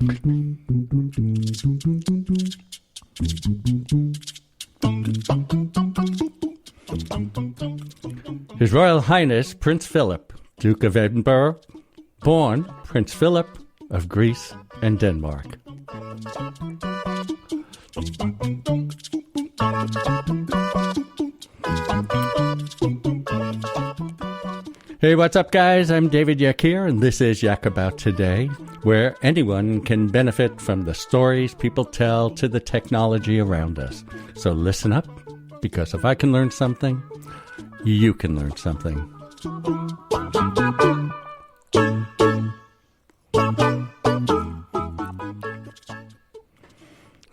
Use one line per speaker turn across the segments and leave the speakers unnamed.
His Royal Highness Prince Philip, Duke of Edinburgh, born Prince Philip of Greece and Denmark. Hey, what's up, guys? I'm David Yakir, and this is Yak About Today, where anyone can benefit from the stories people tell to the technology around us. So listen up, because if I can learn something, you can learn something.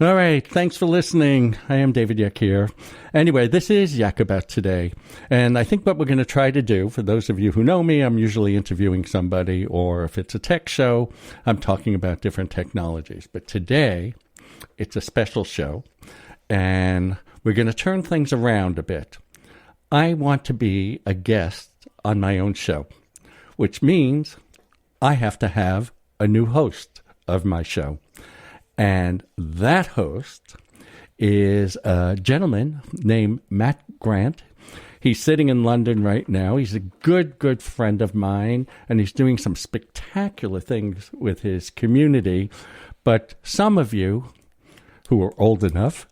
All right, thanks for listening. I am David Yakir. Anyway, this is Yak About Today, and I think what we're going to try to do, for those of you who know me, I'm usually interviewing somebody, or if it's a tech show, I'm talking about different technologies. But today, it's a special show, and we're going to turn things around a bit. I want to be a guest on my own show, which means I have to have a new host of my show. And that host is a gentleman named Matt Grant. He's sitting in London right now. He's a good friend of mine, and he's doing some spectacular things with his community. But some of you who are old enough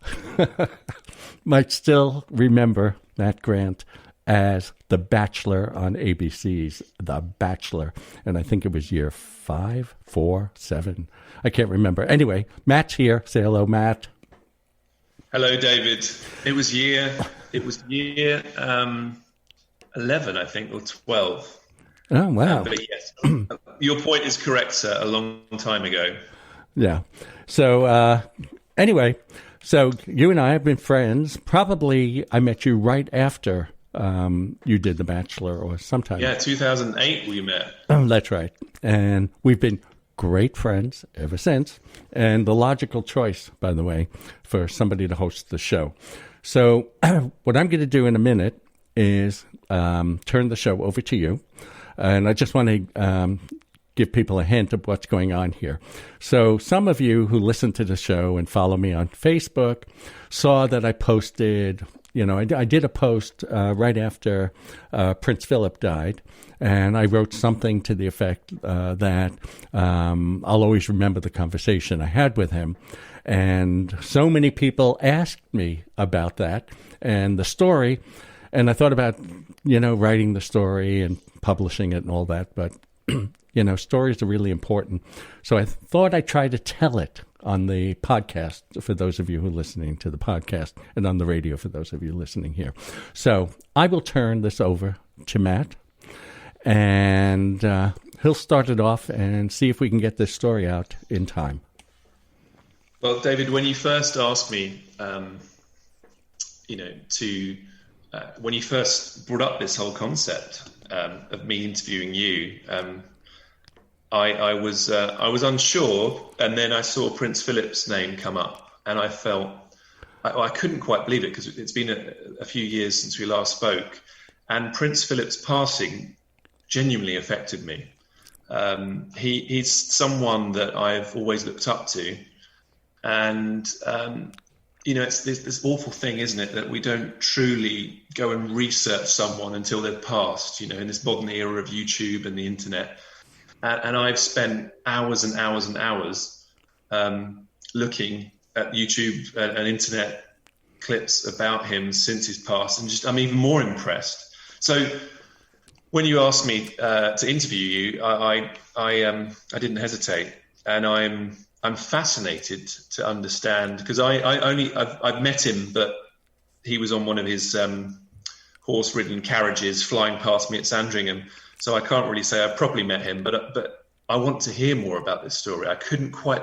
might still remember Matt Grant as The Bachelor on ABC's The Bachelor. And I think it was year 5, 4, 7. I can't remember. Anyway, Matt's here. Say hello, Matt.
Hello, David. It was year 11, I think, or 12.
Oh, wow.
But yes, your point is correct, sir, a long time ago.
Yeah. So anyway, so you and I have been friends. Probably I met you right after you did The Bachelor, or sometime.
Yeah, 2008 we met.
Oh, that's right. And we've been great friends ever since, and the logical choice, by the way, for somebody to host the show. So what I'm going to do in a minute is turn the show over to you, and I just want to give people a hint of what's going on here. So some of you who listen to the show and follow me on Facebook saw that I posted, I did a post right after Prince Phillip died, and I wrote something to the effect that I'll always remember the conversation I had with him. And so many people asked me about that and the story, and I thought about, writing the story and publishing it and all that, but, stories are really important. So I thought I'd try to tell it on the podcast for those of you who are listening to the podcast, and on the radio for those of you listening here. So I will turn this over to Matt, and he'll start it off and see if we can get this story out in time.
Well, David, when you first asked me, when you first brought up this whole concept of me interviewing you, I was unsure, and then I saw Prince Philip's name come up, and I felt I couldn't quite believe it, because it's been a few years since we last spoke, and Prince Philip's passing genuinely affected me. He's someone that I've always looked up to, and it's this awful thing, isn't it, that we don't truly go and research someone until they've passed. In this modern era of YouTube and the internet. And I've spent hours and hours and hours looking at YouTube and internet clips about him since he's passed, and I'm even more impressed. So when you asked me to interview you, I didn't hesitate, and I'm fascinated to understand, because I've met him, but he was on one of his horse-ridden carriages flying past me at Sandringham. So I can't really say I properly met him, but I want to hear more about this story. I couldn't quite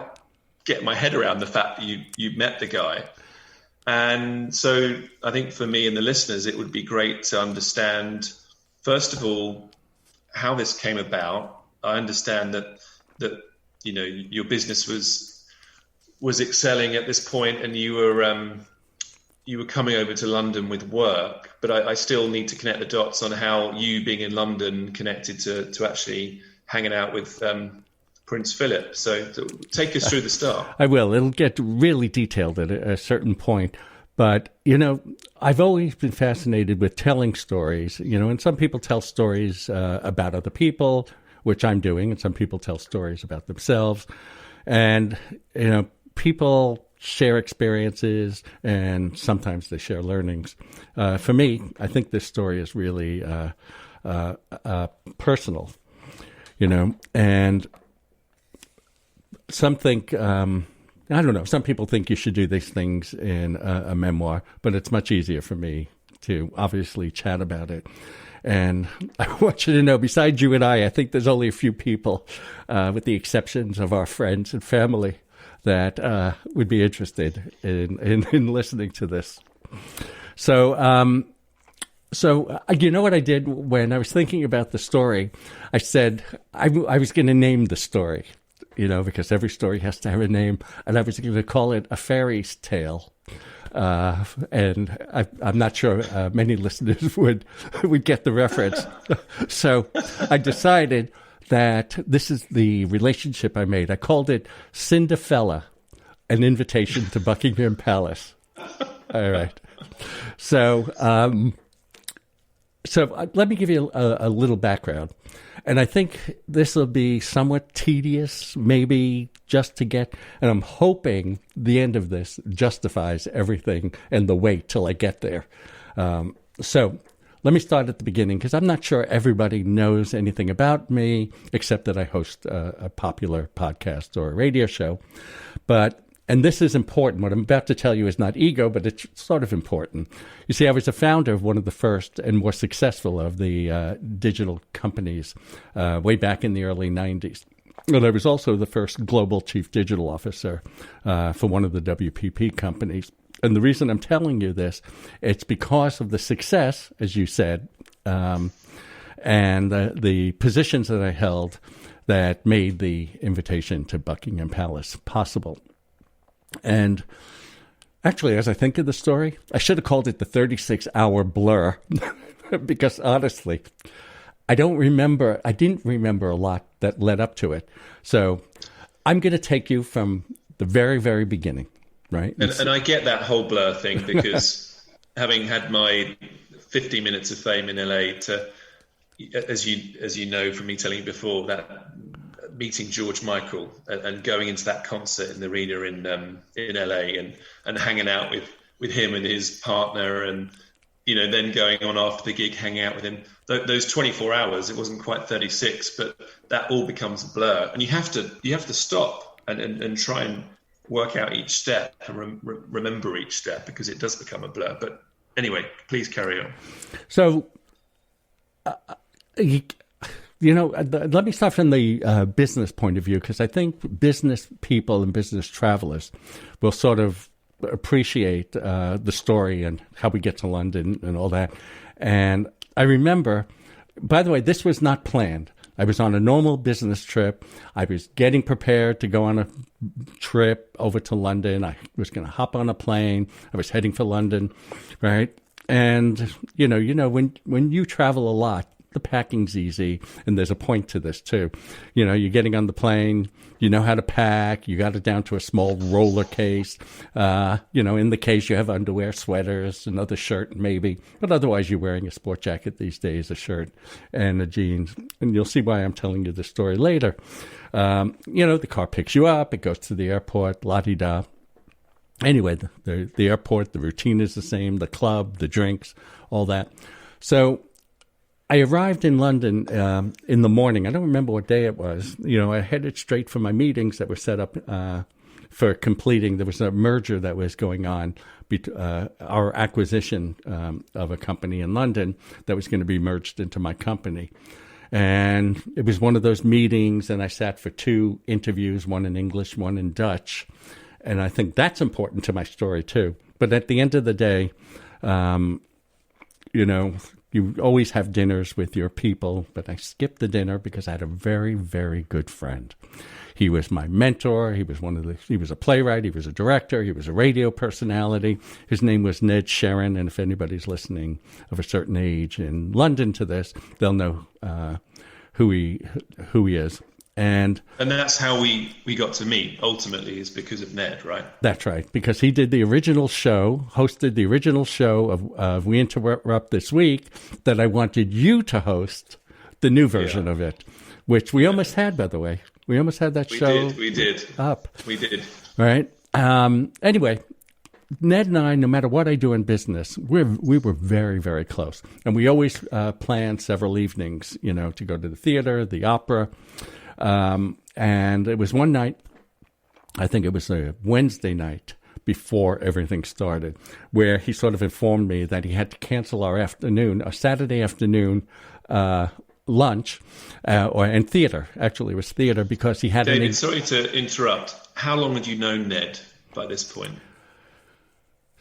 get my head around the fact that you met the guy. And so I think for me and the listeners, it would be great to understand, first of all, how this came about. I understand that your business was excelling at this point, and you were coming over to London with work, but I still need to connect the dots on how you being in London connected to actually hanging out with Prince Phillip. So take us through the start.
I will. It'll get really detailed at a certain point. But, I've always been fascinated with telling stories, and some people tell stories about other people, which I'm doing, and some people tell stories about themselves. And, people share experiences, and sometimes they share learnings. For me, I think this story is really personal, and some think, I don't know, some people think you should do these things in a memoir, but it's much easier for me to obviously chat about it. And I want you to know, besides you and I think there's only a few people, with the exceptions of our friends and family, that would be interested in listening to this. So you know what I did when I was thinking about the story? I said I was going to name the story, because every story has to have a name, and I was going to call it A Fairy's Tale. And I'm not sure many listeners would get the reference. So I decided that this is the relationship I made. I called it Cinderella, an invitation to Buckingham Palace. All right. So let me give you a little background. And I think this will be somewhat tedious, maybe just to get, and I'm hoping the end of this justifies everything and the wait till I get there. So let me start at the beginning, because I'm not sure everybody knows anything about me, except that I host a popular podcast or a radio show. And this is important. What I'm about to tell you is not ego, but it's sort of important. You see, I was a founder of one of the first and more successful of the digital companies way back in the early 90s. And I was also the first global chief digital officer for one of the WPP companies. And the reason I'm telling you this, it's because of the success, as you said, and the positions that I held that made the invitation to Buckingham Palace possible. And actually, as I think of the story, I should have called it the 36-hour blur, because honestly, I didn't remember a lot that led up to it. So I'm going to take you from the very, very beginning, right?
And I get that whole blur thing, because having had my 50 minutes of fame in LA, as you know from me telling you before, that meeting George Michael and going into that concert in the arena in LA and hanging out with him and his partner, and then going on after the gig, hanging out with him. Those 24 hours, it wasn't quite 36, but that all becomes a blur, and you have to stop and try and work out each step and remember each step, because it does become a blur. But anyway, please carry on.
So, let me start from the business point of view, because I think business people and business travelers will sort of appreciate the story and how we get to London and all that. And I remember, by the way, this was not planned. I was on a normal business trip. I was getting prepared to go on a trip over to London. I was going to hop on a plane. I was heading for London, right? And, when you travel a lot, the packing's easy, and there's a point to this too. You're getting on the plane, you know how to pack, you got it down to a small roller case. In the case you have underwear, sweaters, another shirt maybe, but otherwise you're wearing a sport jacket these days, a shirt and a jeans. And you'll see why I'm telling you this story later. The car picks you up, it goes to the airport, la-di-da. Anyway, the airport, the routine is the same, the club, the drinks, all that. So I arrived in London in the morning. I don't remember what day it was. I headed straight for my meetings that were set up for completing. There was a merger that was going on, our acquisition of a company in London that was going to be merged into my company. And it was one of those meetings, and I sat for 2 interviews, one in English, one in Dutch. And I think that's important to my story too. But at the end of the day, you always have dinners with your people, but I skipped the dinner because I had a very, very good friend. He was my mentor. He was a playwright. He was a director. He was a radio personality. His name was Ned Sharon. And if anybody's listening of a certain age in London to this, they'll know who he is. And
that's how we got to meet, ultimately, is because of Ned, right?
That's right, because he did the original show, hosted the original show of We Interrupt This Week, that I wanted you to host the new version of it, which we almost had, by the way. We almost had that show
We did.
up.
We did.
Right? Anyway, Ned and I, no matter what I do in business, we were very, very close. And we always planned several evenings, to go to the theater, the opera. And it was one night, I think it was a Wednesday night before everything started, where he sort of informed me that he had to cancel our Saturday afternoon lunch, and theater. Actually, it was theater because he had
David, sorry to interrupt. How long had you known Ned by this point?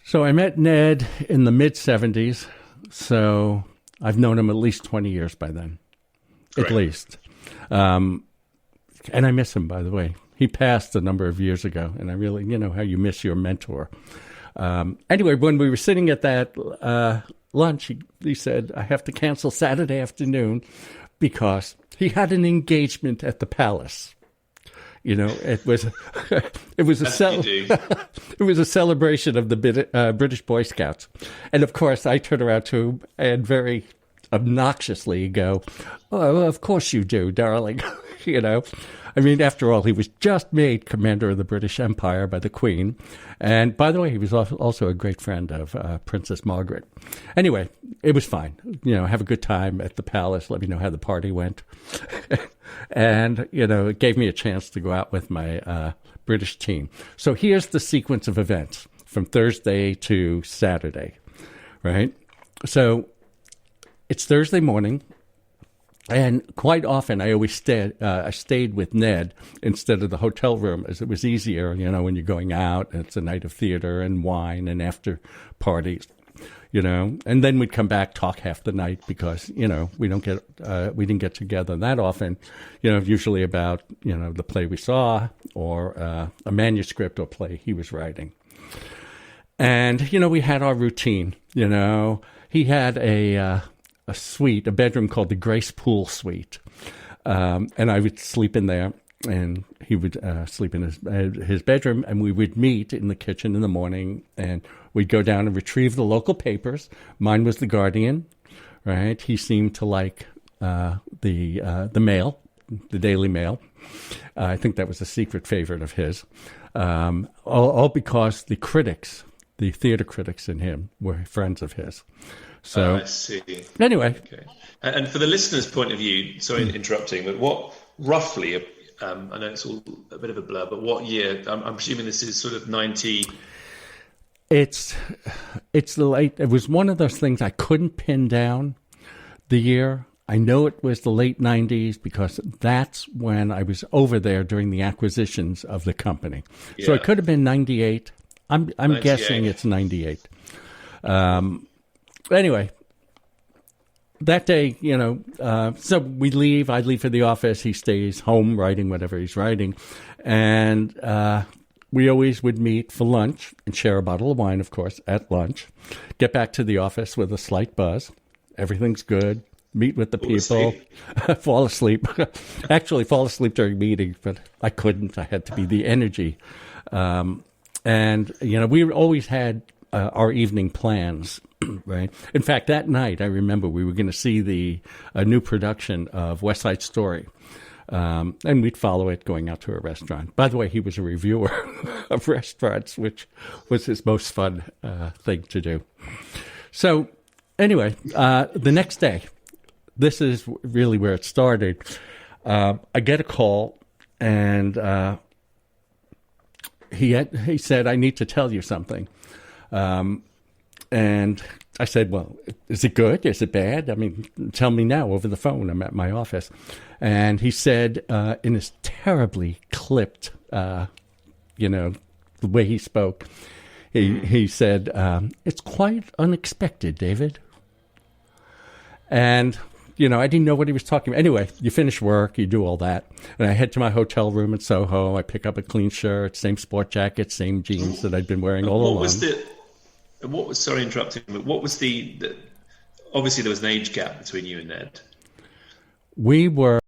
So I met Ned in the mid-'70s, so I've known him at least 20 years by then, at least. And I miss him, by the way. He passed a number of years ago, and I really, how you miss your mentor. Anyway, when we were sitting at that lunch, he said, I have to cancel Saturday afternoon because he had an engagement at the palace. It was it was a celebration of the British Boy Scouts, and of course I turn around to him and very obnoxiously go, "Oh, well, of course you do, darling." I mean, after all, he was just made commander of the British Empire by the Queen, and by the way, he was also a great friend of Princess Margaret. Anyway, it was fine. Have a good time at the palace. Let me know how the party went. And, it gave me a chance to go out with my British team. So here's the sequence of events from Thursday to Saturday, right? So it's Thursday morning, and quite often I always stayed with Ned instead of the hotel room, as it was easier, when you're going out, and it's a night of theater and wine and after parties. And then we'd come back, talk half the night because, we didn't get together that often, usually about, the play we saw or a manuscript or play he was writing. And, we had our routine, he had a bedroom called the Grace Pool Suite. And I would sleep in there. And he would sleep in his bedroom, and we would meet in the kitchen in the morning, and we'd go down and retrieve the local papers. Mine was The Guardian, right? He seemed to like the Mail, the Daily Mail. I think that was a secret favorite of his, all because the theater critics in him were friends of his. So
I see.
Anyway.
Okay. And for the listener's point of view, sorry interrupting, but what roughly... I know it's all a bit of a blur, but what year? I'm presuming this is sort of 90.
It's the late. It was one of those things I couldn't pin down the year. I know it was the late 90s because that's when I was over there during the acquisitions of the company. Yeah. So it could have been 98. I'm guessing it's 98. Anyway. That day, so we leave. I leave for the office. He stays home writing whatever he's writing. And we always would meet for lunch and share a bottle of wine, of course, at lunch. Get back to the office with a slight buzz. Everything's good. Meet with the people. Fall asleep. Actually, fall asleep during meetings, but I couldn't. I had to be the energy. And, we always had our evening plans. Right. In fact, that night, I remember we were going to see a new production of West Side Story. And we'd follow it going out to a restaurant. By the way, he was a reviewer of restaurants, which was his most fun thing to do. So anyway, the next day, this is really where it started. I get a call, and he said, I need to tell you something. And I said, well, is it good? Is it bad? I mean, tell me now over the phone. I'm at my office. And he said, in his terribly clipped, the way he spoke, he said, it's quite unexpected, David. And, I didn't know what he was talking about. Anyway, you finish work, you do all that. And I head to my hotel room in Soho. I pick up a clean shirt, same sport jacket, same jeans that I'd been wearing all along.
Sorry interrupting, but what was the obviously there was an age gap between you and Ned.
We were